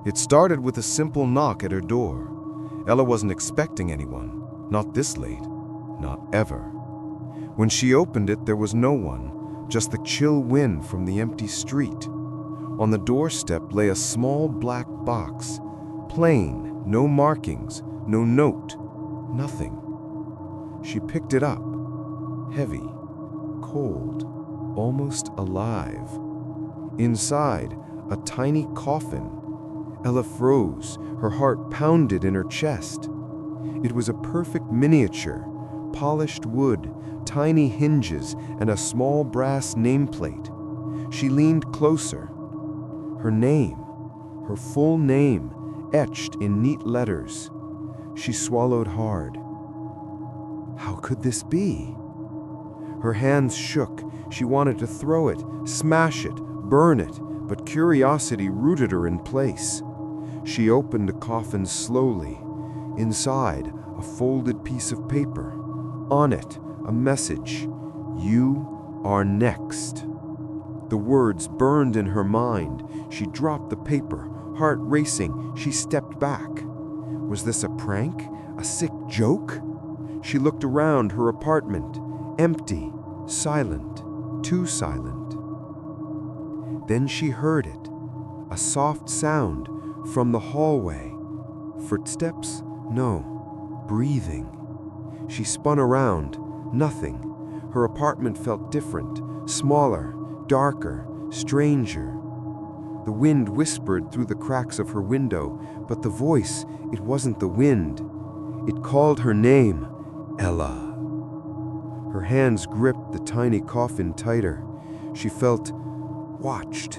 It started with a simple knock at her door. Ella wasn't expecting anyone, not this late, not ever. When she opened it, there was no one, just the chill wind from the empty street. On the doorstep lay a small black box, plain, no markings, no note, nothing. She picked it up, heavy, cold, almost alive. Inside, a tiny coffin. Ella froze, her heart pounded in her chest. It was a perfect miniature, polished wood, tiny hinges, and a small brass nameplate. She leaned closer. Her name, her full name, etched in neat letters. She swallowed hard. How could this be? Her hands shook. She wanted to throw it, smash it, burn it, but curiosity rooted her in place. She opened the coffin slowly. Inside, a folded piece of paper. On it, a message. You are next. The words burned in her mind. She dropped the paper, heart racing. She stepped back. Was this a prank? A sick joke? She looked around her apartment. Empty, silent, too silent. Then she heard it. A soft sound from the hallway. Footsteps? No. Breathing. She spun around. Nothing. Her apartment felt different, smaller, darker, stranger. The wind whispered through the cracks of her window, but the voice, it wasn't the wind. It called her name, Ella. Her hands gripped the tiny coffin tighter. She felt watched.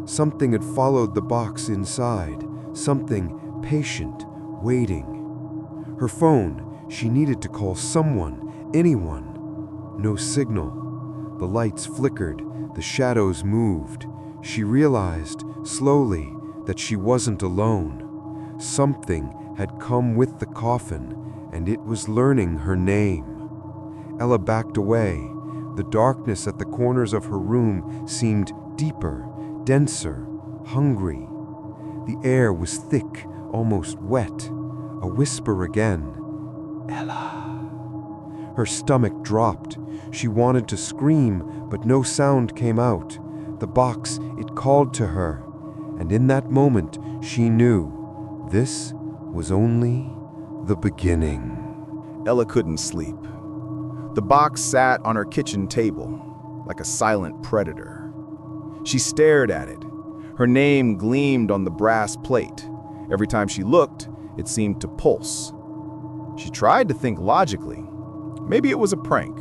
Something had followed the box inside, something patient, waiting. Her phone, she needed to call someone, anyone. No signal. The lights flickered, the shadows moved. She realized, slowly, that she wasn't alone. Something had come with the coffin, and it was learning her name. Ella backed away. The darkness at the corners of her room seemed deeper, denser, hungry. The air was thick, almost wet. A whisper again. Ella. Her stomach dropped. She wanted to scream, but no sound came out. The box, it called to her. And in that moment, she knew this was only the beginning. Ella couldn't sleep. The box sat on her kitchen table, like a silent predator. She stared at it. Her name gleamed on the brass plate. Every time she looked, it seemed to pulse. She tried to think logically. Maybe it was a prank,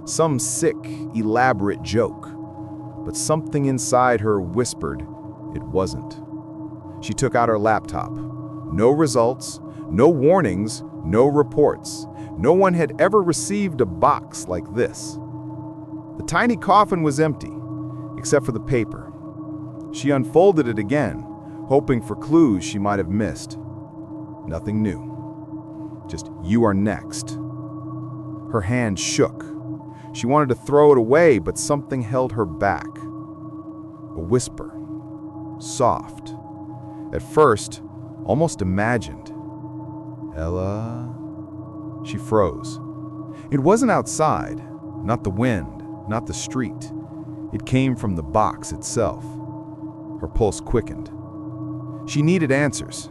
some sick, elaborate joke. But something inside her whispered it wasn't. She took out her laptop. No results, no warnings, no reports. No one had ever received a box like this. The tiny coffin was empty, except for the paper. She unfolded it again, hoping for clues she might have missed. Nothing new. Just, you are next. Her hand shook. She wanted to throw it away, but something held her back. A whisper. Soft. At first, almost imagined. Ella? She froze. It wasn't outside, not the wind, not the street. It came from the box itself. Her pulse quickened. She needed answers.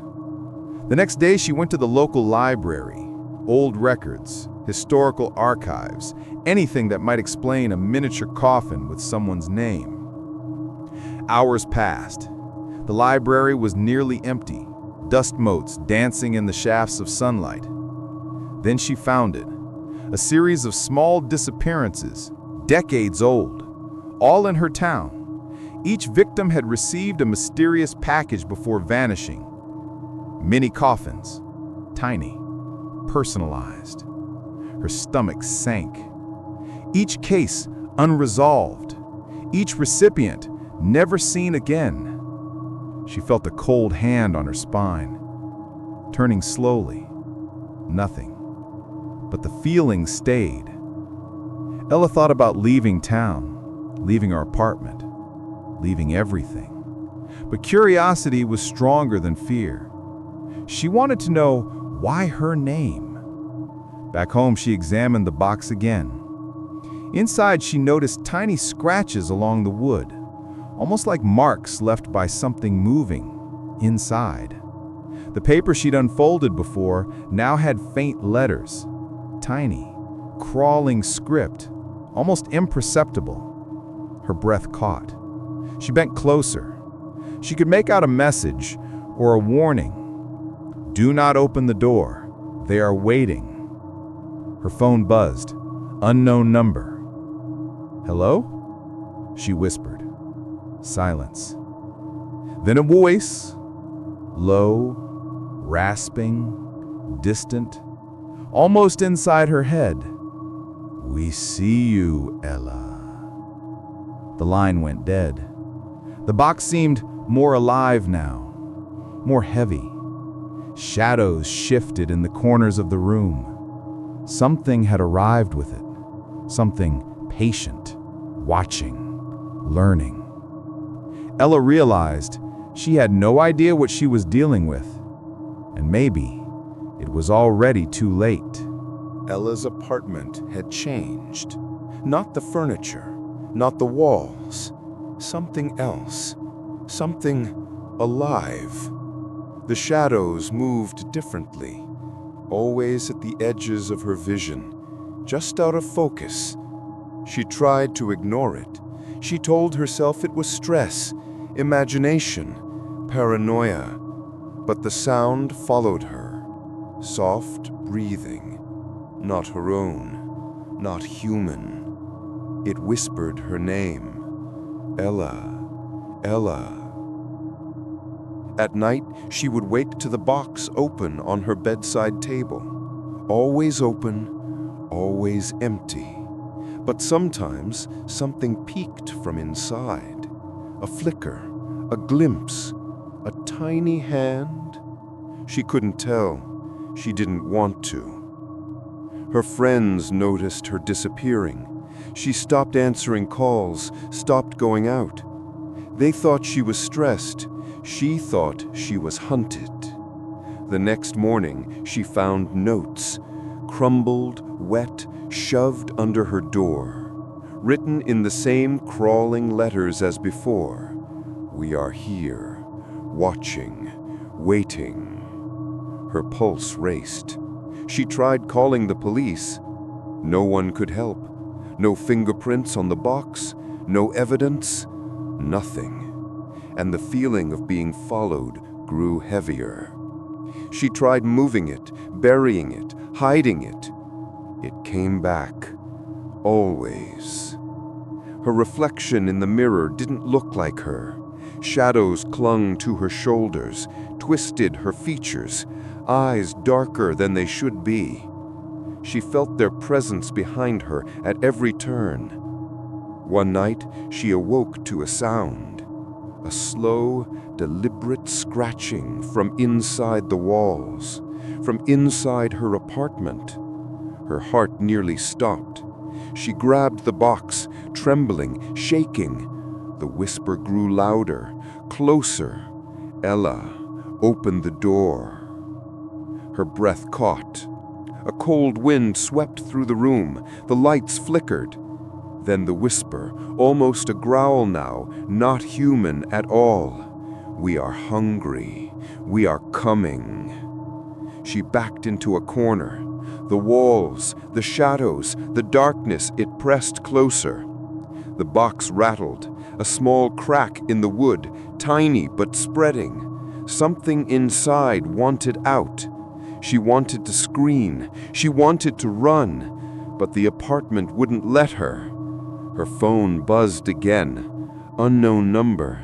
The next day she went to the local library. Old records, historical archives, anything that might explain a miniature coffin with someone's name. Hours passed. The library was nearly empty, dust motes dancing in the shafts of sunlight. Then she found it. A series of small disappearances, decades old, all in her town. Each victim had received a mysterious package before vanishing. Many coffins, tiny, personalized. Her stomach sank. Each case unresolved. Each recipient never seen again. She felt a cold hand on her spine. Turning slowly. Nothing. But the feeling stayed. Ella thought about leaving town, leaving her apartment, leaving everything. But curiosity was stronger than fear. She wanted to know why her name. Back home, she examined the box again. Inside, she noticed tiny scratches along the wood, almost like marks left by something moving inside. The paper she'd unfolded before now had faint letters, tiny, crawling script, almost imperceptible. Her breath caught. She bent closer. She could make out a message or a warning. Do not open the door. They are waiting. Her phone buzzed. Unknown number. Hello? She whispered. Silence. Then a voice, low, rasping, distant, almost inside her head. We see you, Ella. The line went dead. The box seemed more alive now, more heavy. Shadows shifted in the corners of the room. Something had arrived with it. Something patient, watching, learning. Ella realized she had no idea what she was dealing with, and maybe it was already too late. Ella's apartment had changed. Not the furniture, not the walls. Something else. Something alive. The shadows moved differently, always at the edges of her vision, just out of focus. She tried to ignore it. She told herself it was stress, imagination, paranoia. But the sound followed her. Soft breathing. Not her own. Not human. It whispered her name. Ella. Ella. At night, she would wake to the box open on her bedside table. Always open, always empty. But sometimes something peeked from inside. A flicker, a glimpse, a tiny hand. She couldn't tell. She didn't want to. Her friends noticed her disappearing. She stopped answering calls, stopped going out. They thought she was stressed. She thought she was hunted. The next morning, she found notes, crumbled, wet, shoved under her door, written in the same crawling letters as before. We are here, watching, waiting. Her pulse raced. She tried calling the police. No one could help. No fingerprints on the box, no evidence, nothing. And the feeling of being followed grew heavier. She tried moving it, burying it, hiding it. It came back, always. Her reflection in the mirror didn't look like her. Shadows clung to her shoulders, twisted her features, eyes darker than they should be. She felt their presence behind her at every turn. One night, she awoke to a sound. A slow, deliberate scratching from inside the walls, from inside her apartment. Her heart nearly stopped. She grabbed the box, trembling, shaking. The whisper grew louder, closer. Ella, open the door. Her breath caught. A cold wind swept through the room. The lights flickered. Then the whisper, almost a growl now, not human at all. We are hungry. We are coming. She backed into a corner. The walls, the shadows, the darkness, it pressed closer. The box rattled, a small crack in the wood, tiny but spreading. Something inside wanted out. She wanted to scream. She wanted to run, but the apartment wouldn't let her. Her phone buzzed again. Unknown number.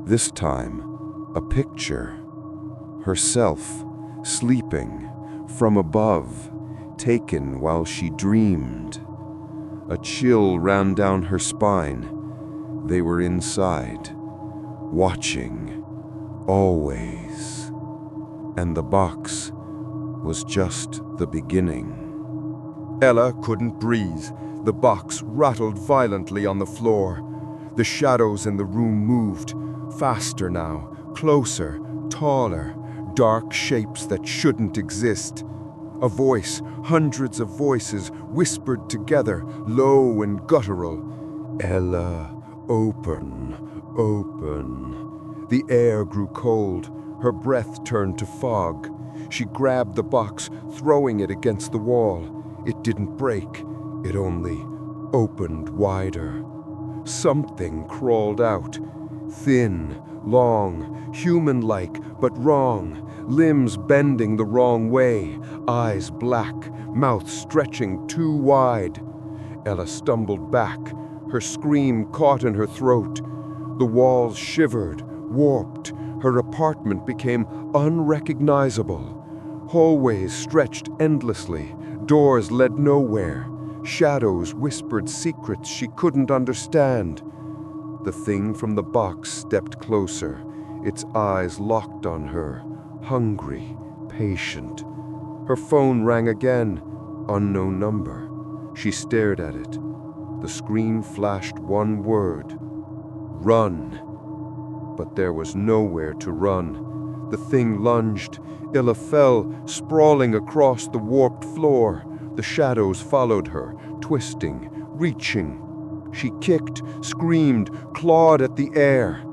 This time, a picture. Herself, sleeping, from above, taken while she dreamed. A chill ran down her spine. They were inside, watching, always. And the box was just the beginning. Ella couldn't breathe. The box rattled violently on the floor. The shadows in the room moved, Faster now, closer, taller, dark shapes that shouldn't exist. A voice, hundreds of voices, whispered together, low and guttural. Ella, open, open. The air grew cold. Her breath turned to fog. She grabbed the box, throwing it against the wall. It didn't break. It only opened wider. Something crawled out. Thin, long, human-like, but wrong. Limbs bending the wrong way. Eyes black, mouth stretching too wide. Ella stumbled back. Her scream caught in her throat. The walls shivered, warped. Her apartment became unrecognizable. Hallways stretched endlessly. Doors led nowhere. Shadows whispered secrets she couldn't understand. The thing from the box stepped closer, its eyes locked on her, hungry, patient. Her phone rang again, unknown number. She stared at it. The screen flashed one word: run. But there was nowhere to run. The thing lunged. Ella fell, sprawling across the warped floor. The shadows followed her, twisting, reaching. She kicked, screamed, clawed at the air.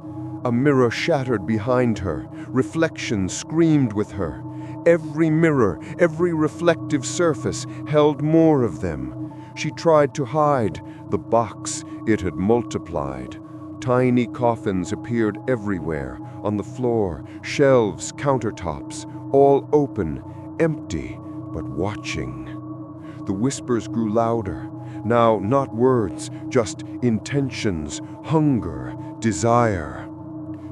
A mirror shattered behind her. Reflections screamed with her. Every mirror, every reflective surface held more of them. She tried to hide. The box, it had multiplied. Tiny coffins appeared everywhere, on the floor, shelves, countertops, all open, empty, but watching. The whispers grew louder. Now not words, just intentions, hunger, desire.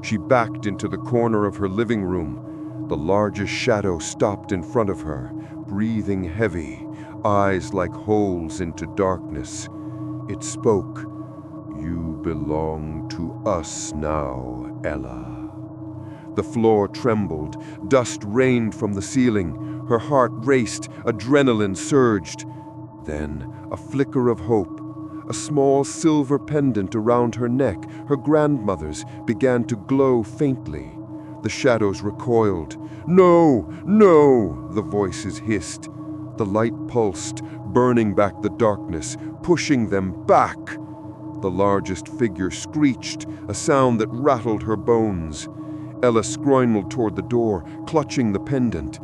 She backed into the corner of her living room. The largest shadow stopped in front of her, breathing heavy, eyes like holes into darkness. It spoke. You belong to us now, Ella. The floor trembled. Dust rained from the ceiling. Her heart raced. Adrenaline surged. Then a flicker of hope. A small silver pendant around her neck, her grandmother's, began to glow faintly. The shadows recoiled. No, no, the voices hissed. The light pulsed, burning back the darkness, pushing them back. The largest figure screeched, a sound that rattled her bones. Ella scroined toward the door, clutching the pendant.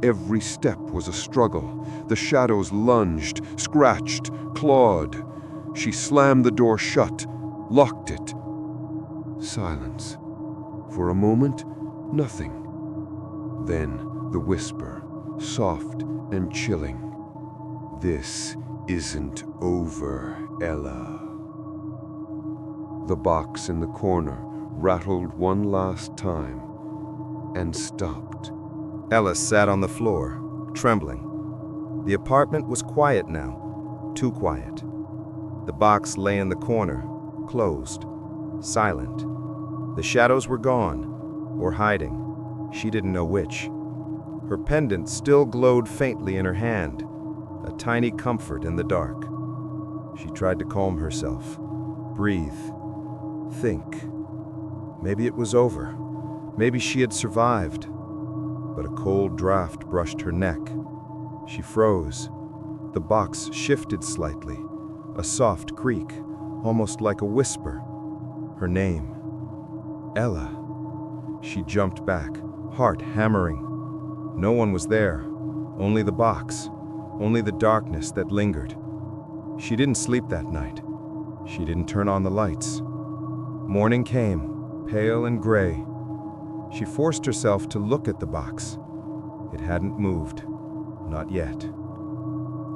Every step was a struggle. The shadows lunged, scratched, clawed. She slammed the door shut, locked it. Silence. For a moment, nothing. Then the whisper, soft and chilling. This isn't over, Ella. The box in the corner rattled one last time and stopped. Ella sat on the floor, trembling. The apartment was quiet now, too quiet. The box lay in the corner, closed, silent. The shadows were gone, or hiding. She didn't know which. Her pendant still glowed faintly in her hand, a tiny comfort in the dark. She tried to calm herself, breathe, think. Maybe it was over. Maybe she had survived. But a cold draft brushed her neck. She froze. The box shifted slightly, a soft creak, almost like a whisper. Her name. Ella. She jumped back, heart hammering. No one was there, only the box, only the darkness that lingered. She didn't sleep that night. She didn't turn on the lights. Morning came, pale and gray. She forced herself to look at the box. It hadn't moved, not yet.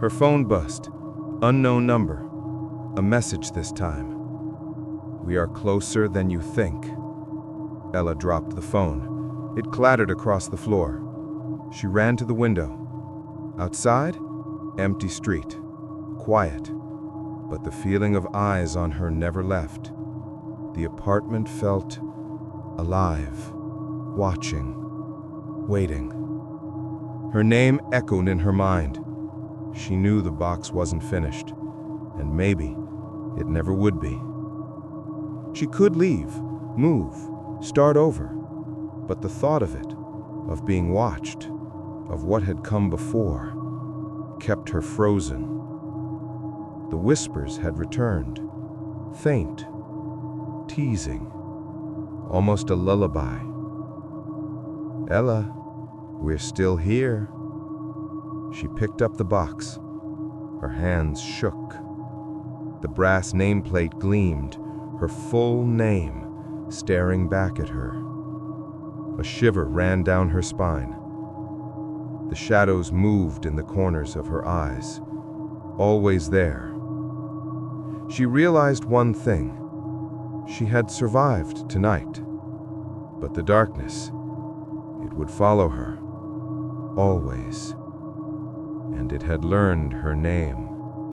Her phone buzzed, unknown number. A message this time. We are closer than you think. Ella dropped the phone. It clattered across the floor. She ran to the window. Outside, empty street, quiet, but the feeling of eyes on her never left. The apartment felt alive, watching, waiting. Her name echoed in her mind. She knew the box wasn't finished, and maybe it never would be. She could leave, move, start over. But the thought of it, of being watched, of what had come before, kept her frozen. The whispers had returned, faint, teasing, almost a lullaby. "Ella, we're still here." She picked up the box. Her hands shook. The brass nameplate gleamed, her full name staring back at her. A shiver ran down her spine. The shadows moved in the corners of her eyes, always there. She realized one thing. She had survived tonight, but the darkness, it would follow her, always. And it had learned her name.